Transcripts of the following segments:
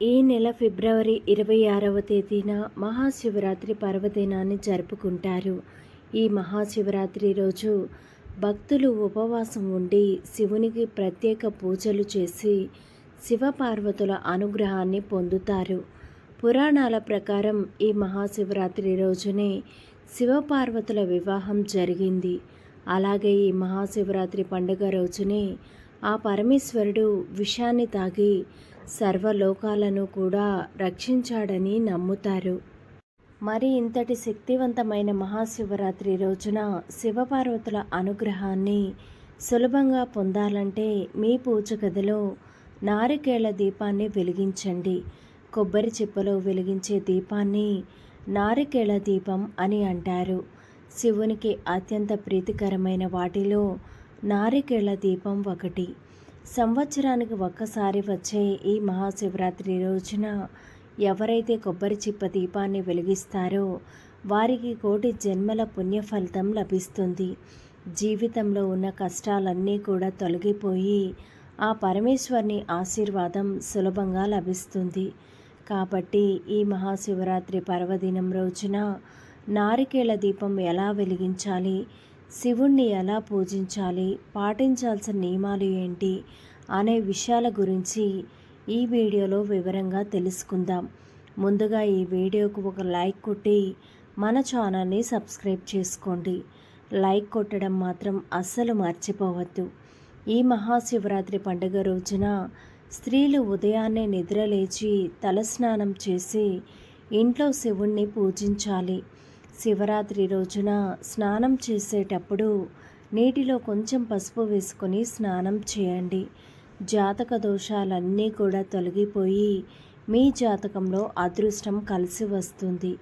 ఈ నెల ఫిబ్రవరి 26వ తేదీన మహాశివరాత్రి పర్వదినాన్ని జరుపుకుంటారు. ఈ మహాశివరాత్రి రోజు భక్తులు ఉపవాసం ఉండి శివునికి ప్రత్యేక పూజలు చేసి శివపార్వతుల అనుగ్రహాన్ని పొందుతారు. పురాణాల ప్రకారం ఈ మహాశివరాత్రి రోజునే శివపార్వతుల వివాహం జరిగింది. అలాగే ఈ మహాశివరాత్రి పండుగ రోజునే ఆ పరమేశ్వరుడు విషాన్ని తాగి సర్వలోకాలను కూడా రక్షించాడని నమ్ముతారు. మరి ఇంతటి శక్తివంతమైన మహాశివరాత్రి రోజున శివపార్వతుల అనుగ్రహాన్ని సులభంగా పొందాలంటే మీ పూజ గదిలో నారికేళ దీపాన్ని వెలిగించండి. కొబ్బరి చిప్పలో వెలిగించే దీపాన్ని నారికేళ దీపం అని అంటారు. శివునికి అత్యంత ప్రీతికరమైన వాటిలో నారికేళ దీపం ఒకటి. సంవత్సరానికి ఒక్కసారి వచ్చే ఈ మహాశివరాత్రి రోజున ఎవరైతే కొబ్బరి చిప్ప దీపాన్ని వెలిగిస్తారో వారికి కోటి జన్మల పుణ్యఫలితం లభిస్తుంది. జీవితంలో ఉన్న కష్టాలన్నీ కూడా తొలగిపోయి ఆ పరమేశ్వరుని ఆశీర్వాదం సులభంగా లభిస్తుంది. కాబట్టి ఈ మహాశివరాత్రి పర్వదినం రోజున నారికేళ దీపం ఎలా వెలిగించాలి, శివుణ్ణి ఎలా పూజించాలి, పాటించాల్సిన నియమాలు ఏంటి అనే విషయాల గురించి ఈ వీడియోలో వివరంగా తెలుసుకుందాం. ముందుగా ఈ వీడియోకు ఒక లైక్ కొట్టి మన ఛానల్ని సబ్స్క్రైబ్ చేసుకోండి. లైక్ కొట్టడం మాత్రం అస్సలు మర్చిపోవద్దు. ఈ మహాశివరాత్రి పండుగ రోజున స్త్రీలు ఉదయాన్నే నిద్రలేచి తలస్నానం చేసి ఇంట్లో శివుణ్ణి పూజించాలి. శివరాత్రి రోజున స్నానం చేసేటప్పుడు నీటిలో కొంచెం పసుపు వేసుకొని స్నానం చేయండి. జాతక దోషాలన్నీ కూడా తొలగిపోయి మీ జాతకంలో అదృష్టం కలిసి వస్తుంది.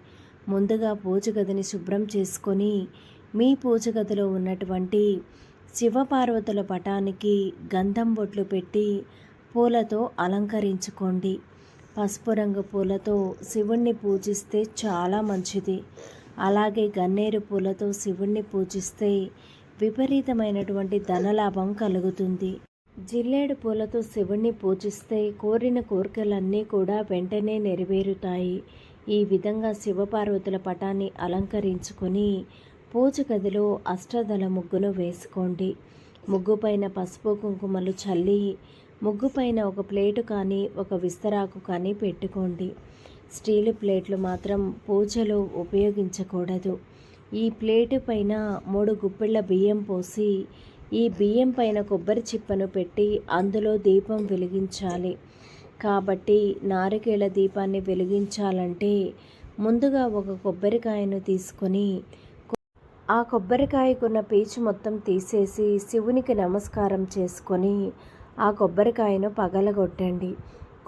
ముందుగా పూజ గదిని శుభ్రం చేసుకొని మీ పూజ గదిలో ఉన్నటువంటి శివపార్వతుల పటానికి గంధం బొట్లు పెట్టి పూలతో అలంకరించుకోండి. పసుపు రంగు పూలతో శివుణ్ణి పూజిస్తే చాలా మంచిది. అలాగే గన్నేరు పూలతో శివుణ్ణి పూజిస్తే విపరీతమైనటువంటి ధనలాభం కలుగుతుంది. జిల్లేడు పూలతో శివుణ్ణి పూజిస్తే కోరిన కోరికలన్నీ కూడా వెంటనే నెరవేరుతాయి. ఈ విధంగా శివపార్వతుల పటాన్ని అలంకరించుకొని పూజ గదిలో అష్టదళ ముగ్గును వేసుకోండి. ముగ్గుపైన పసుపు కుంకుమలు చల్లి ముగ్గుపైన ఒక ప్లేటు కానీ ఒక విస్తరాకు కానీ పెట్టుకోండి. స్టీలు ప్లేట్లు మాత్రం పూజలో ఉపయోగించకూడదు. ఈ ప్లేటు పైన 3 గుప్పిళ్ళ బియ్యం పోసి ఈ బియ్యం పైన కొబ్బరి చిప్పను పెట్టి అందులో దీపం వెలిగించాలి. కాబట్టి నారికేళ దీపాన్ని వెలిగించాలంటే ముందుగా ఒక కొబ్బరికాయను తీసుకొని ఆ కొబ్బరికాయకున్న పీచు మొత్తం తీసేసి శివునికి నమస్కారం చేసుకొని ఆ కొబ్బరికాయను పగలగొట్టండి.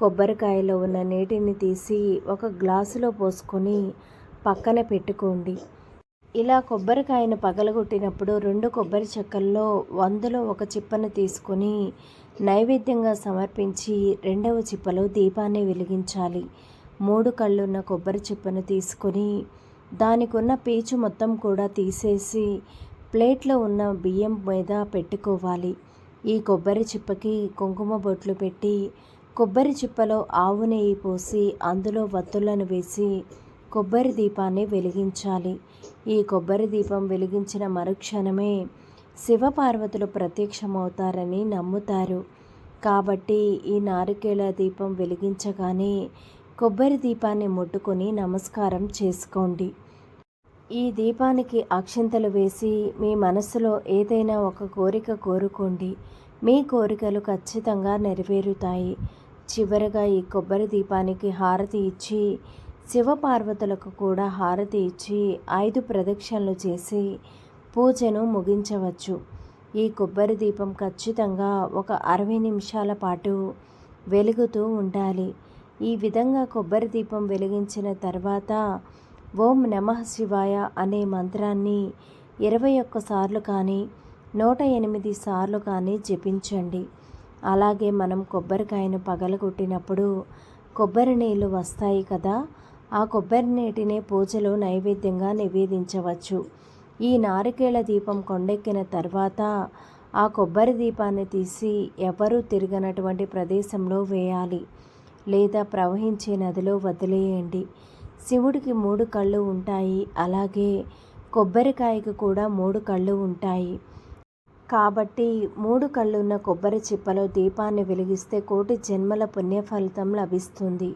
కొబ్బరికాయలో ఉన్న నీటిని తీసి ఒక గ్లాసులో పోసుకొని పక్కన పెట్టుకోండి. ఇలా కొబ్బరికాయను పగలగొట్టినప్పుడు 2 కొబ్బరి చెక్కల్లో 100లో ఒక చిప్పను తీసుకొని నైవేద్యంగా సమర్పించి 2వ చిప్పలో దీపాన్ని వెలిగించాలి. 3 కళ్ళున్న కొబ్బరి చిప్పను తీసుకొని దానికి ఉన్న పీచు మొత్తం కూడా తీసేసి ప్లేట్లో ఉన్న బియ్యం మీద పెట్టుకోవాలి. ఈ కొబ్బరి చిప్పకి కుంకుమ బొట్లు పెట్టి కొబ్బరి చిప్పలో ఆవు నెయ్యి పోసి అందులో వత్తులను వేసి కొబ్బరి దీపాన్ని వెలిగించాలి. ఈ కొబ్బరి దీపం వెలిగించిన మరుక్షణమే శివపార్వతులు ప్రత్యక్షమవుతారని నమ్ముతారు. కాబట్టి ఈ నారికేళ దీపం వెలిగించగానే కొబ్బరి దీపాన్ని ముట్టుకొని నమస్కారం చేసుకోండి. ఈ దీపానికి అక్షింతలు వేసి మీ మనసులో ఏదైనా ఒక కోరిక కోరుకోండి. మీ కోరికలు ఖచ్చితంగా నెరవేరుతాయి. చివరగా ఈ కొబ్బరి దీపానికి హారతి ఇచ్చి శివపార్వతులకు కూడా హారతి ఇచ్చి 5 ప్రదక్షిణలు చేసి పూజను ముగించవచ్చు. ఈ కొబ్బరి దీపం ఖచ్చితంగా ఒక 60 నిమిషాల పాటు వెలుగుతూ ఉండాలి. ఈ విధంగా కొబ్బరి దీపం వెలిగించిన తర్వాత ఓం నమః శివాయ అనే మంత్రాన్ని 21 సార్లు కానీ 108 సార్లు కానీ జపించండి. అలాగే మనం కొబ్బరికాయను పగలగొట్టినప్పుడు కొబ్బరి నీళ్ళు వస్తాయి కదా, ఆ కొబ్బరి నీటినే పూజలో నైవేద్యంగా నివేదించవచ్చు. ఈ నారికేళ దీపం కొండెక్కిన తర్వాత ఆ కొబ్బరి దీపాన్ని తీసి ఎవరూ తిరగనటువంటి ప్రదేశంలో వేయాలి. లేదా ప్రవహించే నదిలో వదిలేయండి. శివుడికి 3 కళ్ళు ఉంటాయి. అలాగే కొబ్బరికాయకు కూడా 3 కళ్ళు ఉంటాయి. కాబట్టి 3 కళ్ళున్న కొబ్బరి చిప్పలో దీపాన్ని వెలిగిస్తే కోటి జన్మల పుణ్య ఫలితం లభిస్తుంది.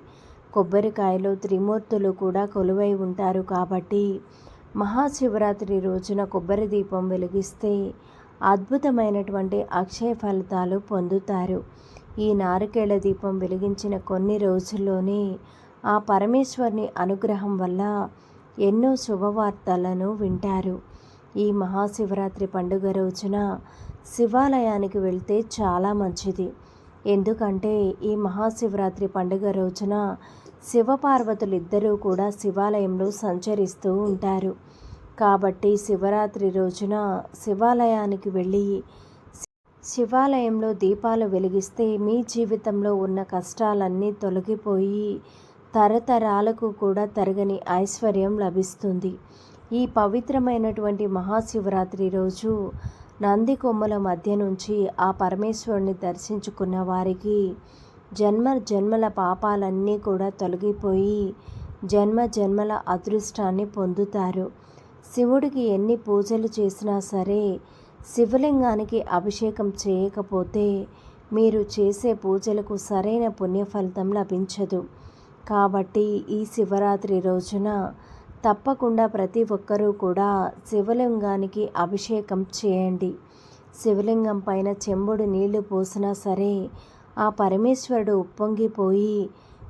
కొబ్బరికాయలో త్రిమూర్తులు కూడా కొలువై ఉంటారు కాబట్టి మహాశివరాత్రి రోజున కొబ్బరి దీపం వెలిగిస్తే అద్భుతమైనటువంటి అక్షయ ఫలితాలు పొందుతారు. ఈ నారికేళ దీపం వెలిగించిన కొన్ని రోజుల్లోనే ఆ పరమేశ్వరుని అనుగ్రహం వల్ల ఎన్నో శుభవార్తలను వింటారు. ఈ మహాశివరాత్రి పండుగ రోజున శివాలయానికి వెళ్తే చాలా మంచిది. ఎందుకంటే ఈ మహాశివరాత్రి పండుగ రోజున శివపార్వతులిద్దరూ కూడా శివాలయంలో సంచరిస్తూ ఉంటారు. కాబట్టి శివరాత్రి రోజున శివాలయానికి వెళ్ళి శివాలయంలో దీపాలు వెలిగిస్తే మీ జీవితంలో ఉన్న కష్టాలన్నీ తొలగిపోయి తరతరాలకు కూడా తరగని ఐశ్వర్యం లభిస్తుంది. ఈ పవిత్రమైనటువంటి మహాశివరాత్రి రోజు నంది కొమ్మల మధ్య నుంచి ఆ పరమేశ్వరుని దర్శించుకున్న వారికి జన్మ జన్మల పాపాలన్నీ కూడా తొలగిపోయి జన్మ జన్మల అదృష్టాన్ని పొందుతారు. శివుడికి ఎన్ని పూజలు చేసినా సరే శివలింగానికి అభిషేకం చేయకపోతే మీరు చేసే పూజలకు సరైన పుణ్యఫలితం లభించదు. కాబట్టి ఈ శివరాత్రి రోజున తప్పకుండా ప్రతి ఒక్కరూ కూడా శివలింగానికి అభిషేకం చేయండి. శివలింగం పైన చెంబుడు నీళ్లు పోసినా సరే ఆ పరమేశ్వరుడు ఉప్పొంగిపోయి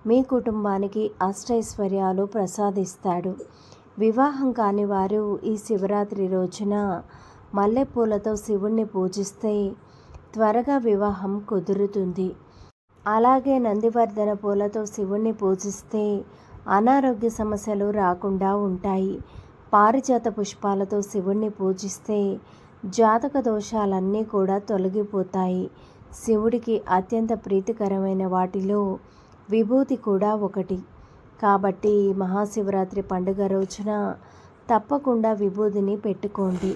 మీ కుటుంబానికి అష్టైశ్వర్యాలు ప్రసాదిస్తాడు. వివాహం కాని వారు ఈ శివరాత్రి రోజున మల్లెపూలతో శివుణ్ణి పూజిస్తే త్వరగా వివాహం కుదురుతుంది. అలాగే నందివర్ధన పూలతో శివుణ్ణి పూజిస్తే అనారోగ్య సమస్యలు రాకుండా ఉంటాయి. పారిజాత పుష్పాలతో శివుణ్ణి పూజిస్తే జాతక దోషాలన్నీ కూడా తొలగిపోతాయి. శివుడికి అత్యంత ప్రీతికరమైన వాటిలో విభూతి కూడా ఒకటి. కాబట్టి మహాశివరాత్రి పండుగ రోజున తప్పకుండా విభూతిని పెట్టుకోండి.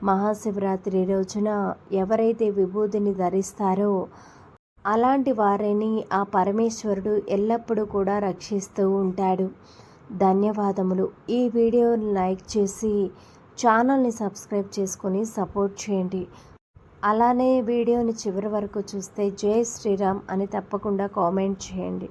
మహాశివరాత్రి రోజున ఎవరైతే విభూతిని ధరిస్తారో అలాంటి వారిని ఆ పరమేశ్వరుడు ఎల్లప్పుడూ కూడా రక్షిస్తూ ఉంటాడు. ధన్యవాదములు. ఈ వీడియోని లైక్ చేసి ఛానల్ని సబ్స్క్రైబ్ చేసుకొని సపోర్ట్ చేయండి. అలానే వీడియోని చివరి వరకు చూస్తే జై శ్రీరామ్ అని తప్పకుండా కామెంట్ చేయండి.